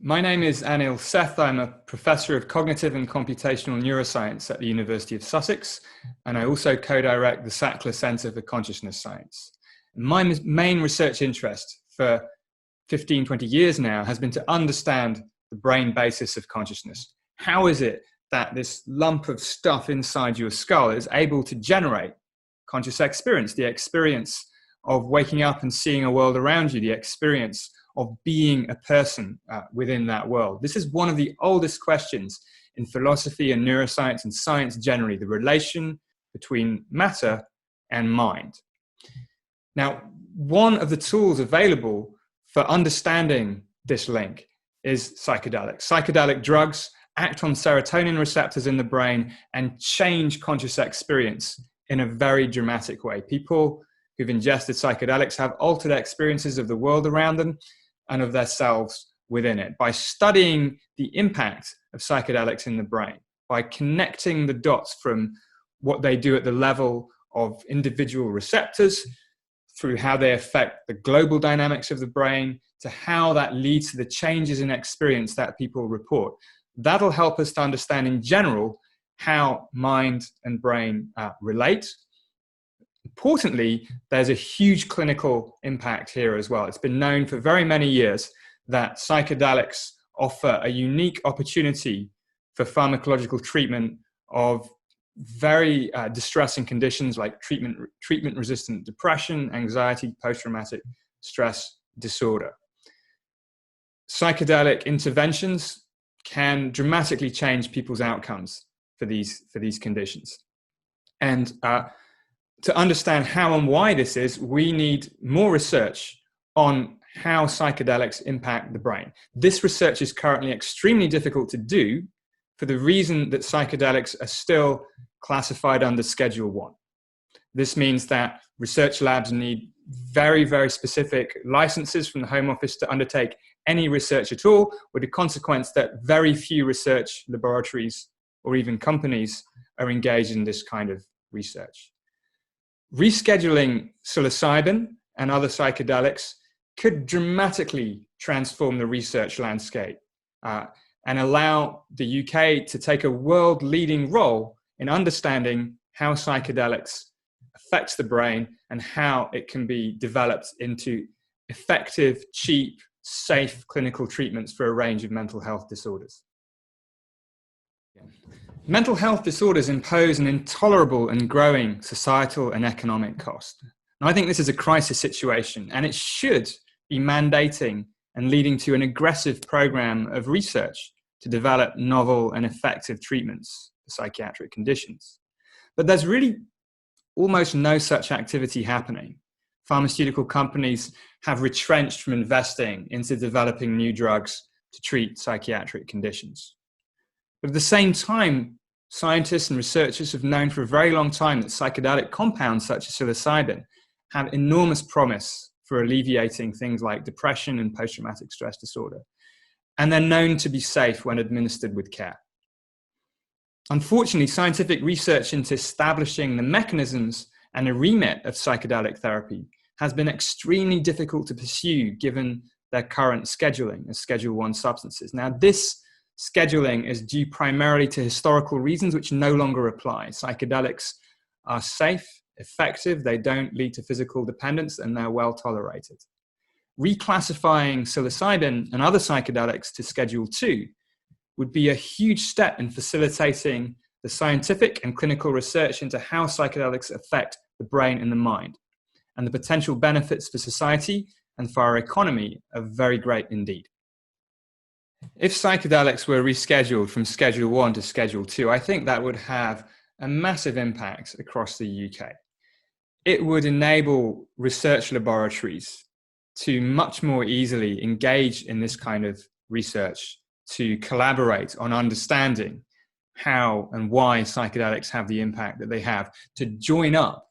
My name is Anil Seth. I'm a professor of cognitive and computational neuroscience at the University of Sussex, and I also co-direct the Sackler Centre for Consciousness Science. My main research interest for 15, 20 years now has been to understand the brain basis of consciousness. How is it that this lump of stuff inside your skull is able to generate conscious experience, the experience of waking up and seeing a world around you, the experience of being a person within that world? This is one of the oldest questions in philosophy and neuroscience and science generally, the relation between matter and mind. Now, one of the tools available for understanding this link is psychedelics. Psychedelic drugs act on serotonin receptors in the brain and change conscious experience in a very dramatic way. People who've ingested psychedelics have altered experiences of the world around them and of themselves within it. By studying the impact of psychedelics in the brain, by connecting the dots from what they do at the level of individual receptors through how they affect the global dynamics of the brain to how that leads to the changes in experience that people report. That'll help us to understand in general how mind and brain relate. Importantly, there's a huge clinical impact here as well. It's been known for very many years that psychedelics offer a unique opportunity for pharmacological treatment of very distressing conditions like treatment-resistant depression, anxiety, post-traumatic stress disorder. Psychedelic interventions can dramatically change people's outcomes for these conditions. And to understand how and why this is, we need more research on how psychedelics impact the brain. This research is currently extremely difficult to do for the reason that psychedelics are still classified under Schedule 1. This means that research labs need very, very specific licenses from the Home Office to undertake any research at all, with the consequence that very few research laboratories or even companies are engaged in this kind of research. Rescheduling psilocybin and other psychedelics could dramatically transform the research landscape and allow the UK to take a world-leading role in understanding how psychedelics affects the brain and how it can be developed into effective, cheap, safe clinical treatments for a range of mental health disorders. Mental health disorders impose an intolerable and growing societal and economic cost. And I think this is a crisis situation, and it should be mandating and leading to an aggressive program of research to develop novel and effective treatments for psychiatric conditions. But there's really almost no such activity happening. Pharmaceutical companies have retrenched from investing into developing new drugs to treat psychiatric conditions. But at the same time, scientists and researchers have known for a very long time that psychedelic compounds such as psilocybin have enormous promise for alleviating things like depression and post-traumatic stress disorder. And they're known to be safe when administered with care. Unfortunately, scientific research into establishing the mechanisms and the remit of psychedelic therapy has been extremely difficult to pursue given their current scheduling as Schedule 1 substances. Now, this scheduling is due primarily to historical reasons which no longer apply. Psychedelics are safe, effective, they don't lead to physical dependence, and they're well tolerated. Reclassifying psilocybin and other psychedelics to Schedule 2 would be a huge step in facilitating the scientific and clinical research into how psychedelics affect the brain and the mind. And the potential benefits for society and for our economy are very great indeed. If psychedelics were rescheduled from Schedule 1 to Schedule 2, I think that would have a massive impact across the UK. It would enable research laboratories to much more easily engage in this kind of research, to collaborate on understanding how and why psychedelics have the impact that they have, to join up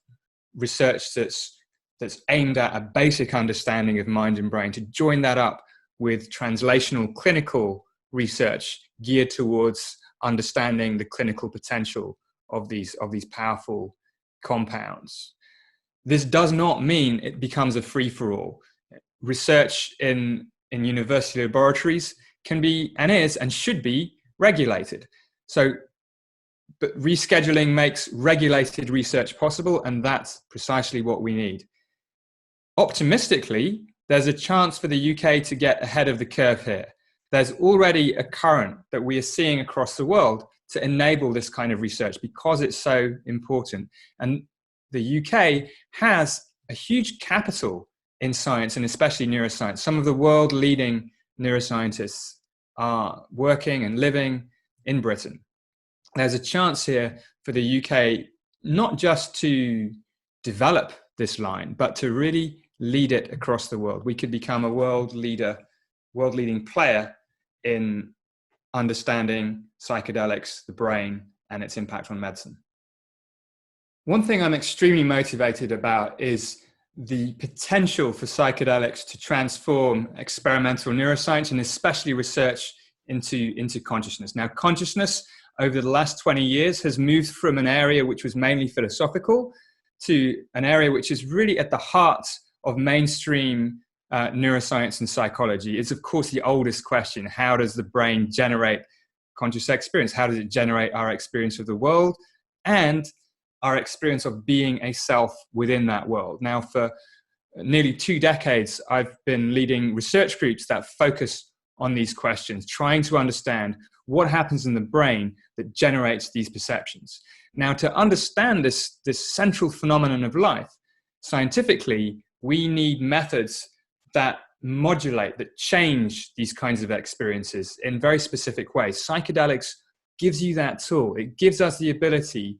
research that's aimed at a basic understanding of mind and brain, to join that up with translational clinical research geared towards understanding the clinical potential of these powerful compounds. This does not mean it becomes a free-for-all. Research in university laboratories can be and is and should be regulated. So, but rescheduling makes regulated research possible, and that's precisely what we need. Optimistically, there's a chance for the UK to get ahead of the curve here. There's already a current that we are seeing across the world to enable this kind of research because it's so important. And the UK has a huge capital in science, and especially neuroscience. Some of the world leading neuroscientists are working and living in Britain. There's a chance here for the UK not just to develop this line, but to really lead it across the world. We could become a world leading player in understanding psychedelics, the brain, and its impact on medicine. One thing I'm extremely motivated about is the potential for psychedelics to transform experimental neuroscience and especially research into consciousness. Now, consciousness over the last 20 years has moved from an area which was mainly philosophical to an area which is really at the heart of mainstream neuroscience and psychology. It's, of course, the oldest question. How does the brain generate conscious experience? How does it generate our experience of the world and our experience of being a self within that world? Now, for nearly 2 decades, I've been leading research groups that focus on these questions, trying to understand what happens in the brain that generates these perceptions. Now, to understand this central phenomenon of life, scientifically, we need methods that modulate, that change these kinds of experiences in very specific ways. Psychedelics gives you that tool. It gives us the ability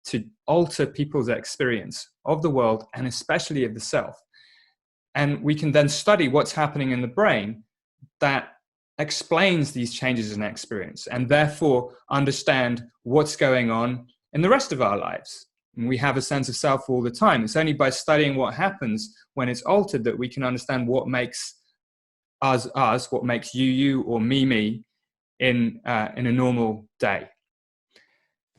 to alter people's experience of the world and especially of the self. And we can then study what's happening in the brain that explains these changes in experience and therefore understand what's going on in the rest of our lives. And we have a sense of self all the time. It's only by studying what happens when it's altered that we can understand what makes us, what makes you, or me, in a normal day.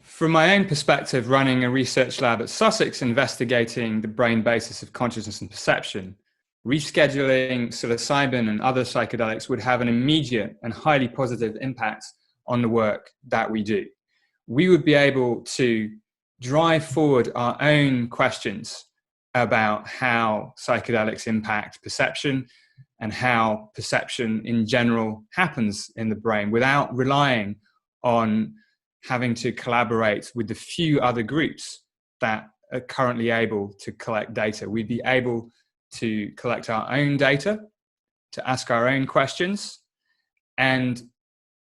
From my own perspective, running a research lab at Sussex investigating the brain basis of consciousness and perception, rescheduling psilocybin and other psychedelics would have an immediate and highly positive impact on the work that we do. We would be able to drive forward our own questions about how psychedelics impact perception and how perception in general happens in the brain without relying on having to collaborate with the few other groups that are currently able to collect data. We'd be able to collect our own data, to ask our own questions, and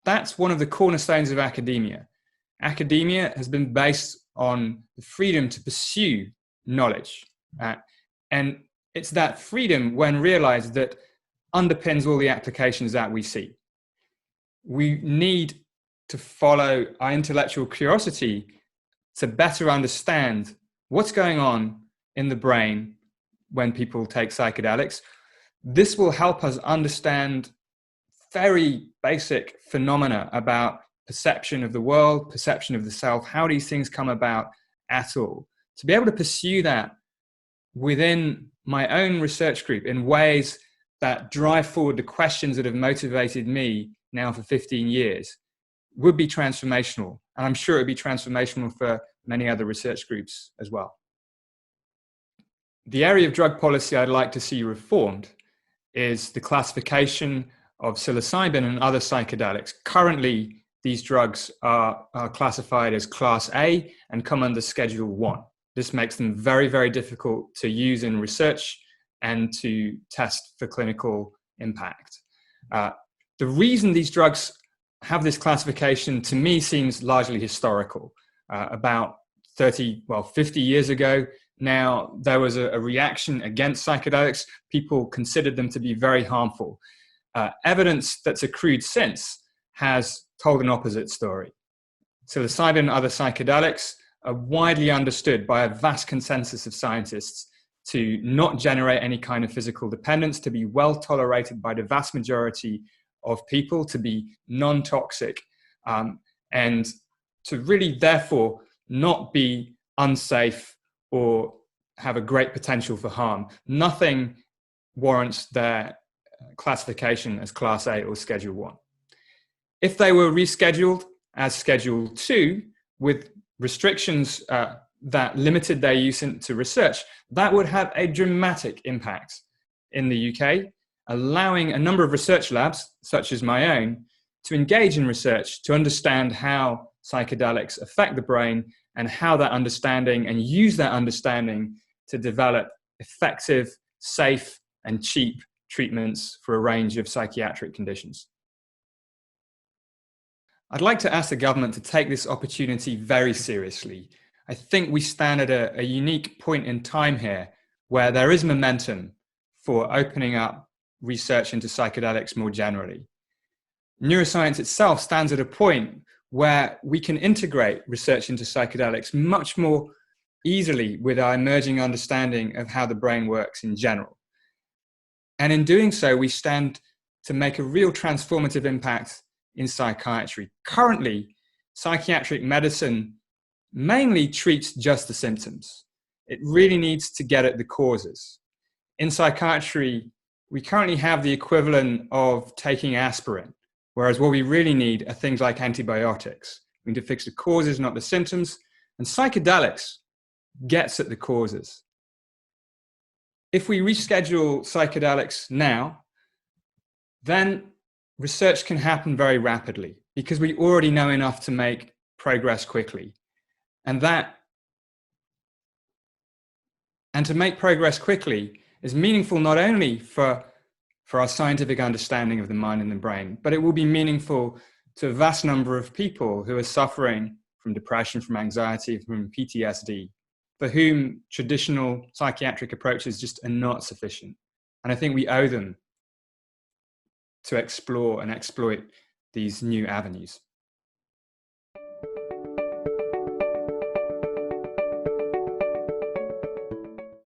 that's one of the cornerstones of academia. Academia has been based on the freedom to pursue knowledge. And it's that freedom, when realized, that underpins all the applications that we see. We need to follow our intellectual curiosity to better understand what's going on in the brain when people take psychedelics. This will help us understand very basic phenomena about perception of the world, perception of the self, how these things come about at all. To be able to pursue that within my own research group in ways that drive forward the questions that have motivated me now for 15 years would be transformational. And I'm sure it would be transformational for many other research groups as well. The area of drug policy I'd like to see reformed is the classification of psilocybin and other psychedelics. Currently, these drugs are classified as Class A and come under Schedule 1. This makes them very, very difficult to use in research and to test for clinical impact. The reason these drugs have this classification, to me, seems largely historical. About 50 years ago, now there was a reaction against psychedelics. People considered them to be very harmful. Evidence that's accrued since has told an opposite story. Psilocybin and other psychedelics are widely understood by a vast consensus of scientists to not generate any kind of physical dependence, to be well tolerated by the vast majority of people, to be non-toxic, and to really therefore not be unsafe or have a great potential for harm. Nothing warrants their classification as Class A or Schedule 1. If they were rescheduled as Schedule 2 with restrictions that limited their use into research, that would have a dramatic impact in the UK, allowing a number of research labs, such as my own, to engage in research to understand how psychedelics affect the brain and how that understanding and use that understanding to develop effective, safe, and cheap treatments for a range of psychiatric conditions. I'd like to ask the government to take this opportunity very seriously. I think we stand at a unique point in time here where there is momentum for opening up research into psychedelics more generally. Neuroscience itself stands at a point where we can integrate research into psychedelics much more easily with our emerging understanding of how the brain works in general. And in doing so, we stand to make a real transformative impact in psychiatry. Currently, psychiatric medicine mainly treats just the symptoms. It really needs to get at the causes. In psychiatry, we currently have the equivalent of taking aspirin, whereas what we really need are things like antibiotics. We need to fix the causes, not the symptoms, and psychedelics gets at the causes. If we reschedule psychedelics now, then research can happen very rapidly because we already know enough to make progress quickly. And to make progress quickly is meaningful not only for our scientific understanding of the mind and the brain, but it will be meaningful to a vast number of people who are suffering from depression, from anxiety, from PTSD, for whom traditional psychiatric approaches just are not sufficient. And I think we owe them to explore and exploit these new avenues.